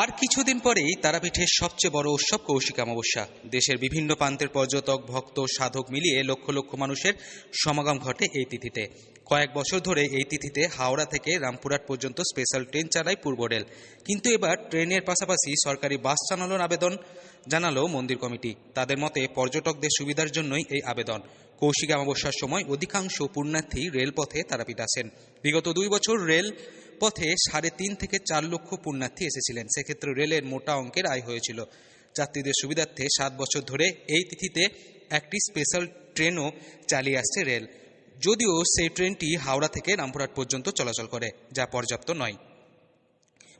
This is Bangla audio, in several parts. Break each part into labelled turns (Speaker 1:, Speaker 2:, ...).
Speaker 1: আর কিছুদিন পরেই তারাপীঠের সবচেয়ে বড় উৎসব কৌশিক অমাবস্যা। দেশের বিভিন্ন প্রান্তের পর্যটক, ভক্ত, সাধক মিলিয়ে লক্ষ লক্ষ মানুষের সমাগম ঘটে এই তিথিতে। কয়েক বছর ধরে এই তিথিতে হাওড়া থেকে রামপুরহাট পর্যন্ত স্পেশাল ট্রেন চালায় পূর্ব রেল। কিন্তু এবার ট্রেনের পাশাপাশি সরকারি বাস চালানোর আবেদন জানালো মন্দির কমিটি। তাদের মতে পর্যটকদের সুবিধার জন্যই এই আবেদন। কৌশিক অমাবস্যার সময় অধিকাংশ পুণ্যার্থী রেলপথে তারাপীঠ আসেন। বিগত 2 বছর রেল পথে 3.5 থেকে 4 লক্ষ পুণ্যার্থী এসেছিলেন। সেক্ষেত্রে রেলের মোটা অঙ্কের আয় হয়েছিল। যাত্রীদের সুবিধার্থে 7 বছর ধরে এই তিথিতে একটি স্পেশাল ট্রেনও চালিয়ে আসছে রেল, যদিও সেই ট্রেনটি হাওড়া থেকে রামপুরহাট পর্যন্ত চলাচল করে, যা পর্যাপ্ত নয়।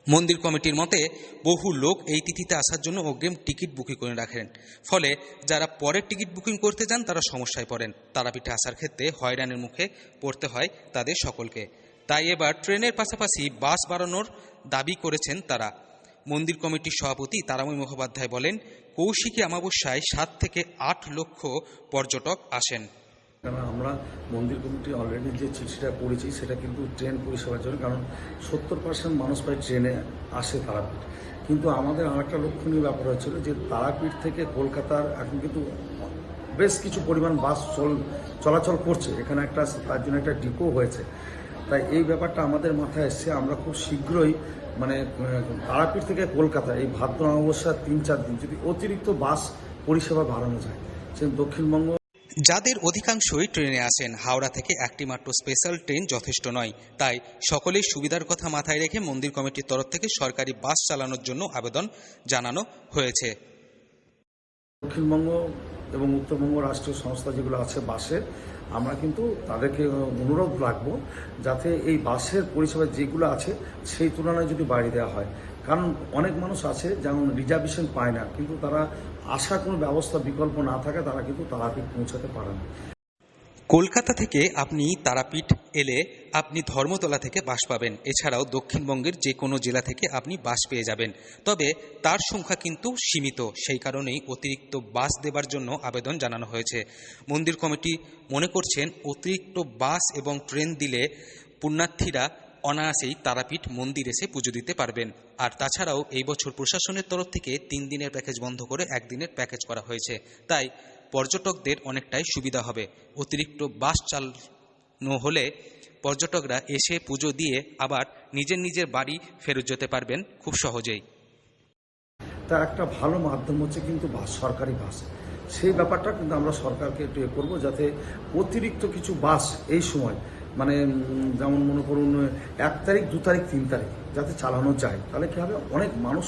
Speaker 1: মন্দির কমিটির মতে বহু লোক এই তিথিতে আসার জন্য অগ্রিম টিকিট বুকিং করে রাখেন। ফলে যারা পরের টিকিট বুকিং করতে যান তারা সমস্যায় পড়েন। তারাপীঠে আসার ক্ষেত্রে হয়রানির মুখে পড়তে হয় তাদের সকলকে। তাই এবার ট্রেনের পাশাপাশি বাস বাড়ানোর দাবি করেছেন তারা। মন্দির কমিটির সভাপতি তারাময় মুখোপাধ্যায় বলেন, কৌশিকী অমাবস্যায় 7 থেকে 8 লক্ষ পর্যটক আসেন।
Speaker 2: কারণ আমরা মন্দির কমিটি অলরেডি যে চিঠিটা করেছি সেটা কিন্তু ট্রেন পরিষেবার জন্য, কারণ 70% মানুষ প্রায় ট্রেনে আসে তারাপীঠ। কিন্তু আমাদের আরেকটা লক্ষণীয় ব্যাপার হয়েছিল যে তারাপীঠ থেকে কলকাতার এখন কিন্তু বেশ কিছু পরিমাণ বাস চলাচল করছে, এখানে তার জন্য একটা ডিপো হয়েছে। তাই এই ব্যাপারটা আমাদের মাথায় এসছে, আমরা খুব শীঘ্রই তারাপীঠ থেকে কলকাতা এই ভাদ্র অমাবস্যার 3-4 দিন যদি অতিরিক্ত বাস পরিষেবা বাড়ানো যায়, সে দক্ষিণবঙ্গ
Speaker 1: যাদের অধিকাংশই ট্রেনে আসেন, হাওড়া থেকে একটি মাত্র স্পেশাল ট্রেন যথেষ্ট নয়। তাই সকলের সুবিধার কথা মাথায় রেখে মন্দির কমিটির তরফ থেকে সরকারি বাস চালানোর জন্য আবেদন জানানো হয়েছে।
Speaker 2: দক্ষিণবঙ্গ এবং উত্তরবঙ্গ রাষ্ট্রীয় সংস্থা যেগুলো আছে বাসের, আমরা কিন্তু তাদেরকে অনুরোধ রাখবো যাতে এই বাসের পরিষেবা যেগুলো আছে সেই তুলনায় যদি বাড়িয়ে দেওয়া হয়। কারণ অনেক মানুষ আছে যেমন রিজার্ভেশন পায় না, কিন্তু তারা আসার কোনো ব্যবস্থা বিকল্প না থাকে তারা কিন্তু তারাপীঠ পৌঁছাতে পারে না।
Speaker 1: কলকাতা থেকে আপনি তারাপীঠ এলে আপনি ধর্মতলা থেকে বাস পাবেন। এছাড়াও দক্ষিণবঙ্গের যে কোনো জেলা থেকে আপনি বাস পেয়ে যাবেন, তবে তার সংখ্যা কিন্তু সীমিত। সেই কারণেই অতিরিক্ত বাস দেবার জন্য আবেদন জানানো হয়েছে। মন্দির কমিটি মনে করছেন অতিরিক্ত বাস এবং ট্রেন দিলে পুণ্যার্থীরা অনায়াসেই তারাপীঠ মন্দির এসে পুজো দিতে পারবেন। আর তাছাড়াও এই বছর প্রশাসনের তরফ থেকে 3 দিনের প্যাকেজ বন্ধ করে 1 দিনের প্যাকেজ করা হয়েছে। তাই পর্যটকদের অনেকটাই সুবিধা হবে। অতিরিক্ত বাস চালানো হলে পর্যটকরা এসে পুজো দিয়ে আবার নিজের বাড়ি ফেরত যেতে পারবেন খুব সহজেই।
Speaker 2: তা একটা ভালো মাধ্যম হচ্ছে কিন্তু বাস, সরকারি বাস। সেই ব্যাপারটা কিন্তু আমরা সরকারকে একটু করবো যাতে অতিরিক্ত কিছু বাস এই সময় যেমন মনে করুন 1 তারিখ, 2 তারিখ, 3 তারিখ যাতে চালানো যায়। তাহলে কী হবে, অনেক মানুষ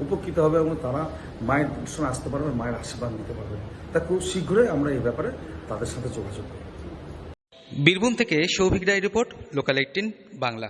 Speaker 2: উপকৃত হবে এবং তারা মায়ের দর্শনে আসতে পারবে, মায়ের আশীর্বাদ নিতে পারবে। তা খুব শীঘ্রই আমরা এই ব্যাপারে তাদের সাথে যোগাযোগ করব।
Speaker 1: বীরভূম থেকে সৌভিক রায় রিপোর্ট, লোকাল 18 বাংলা।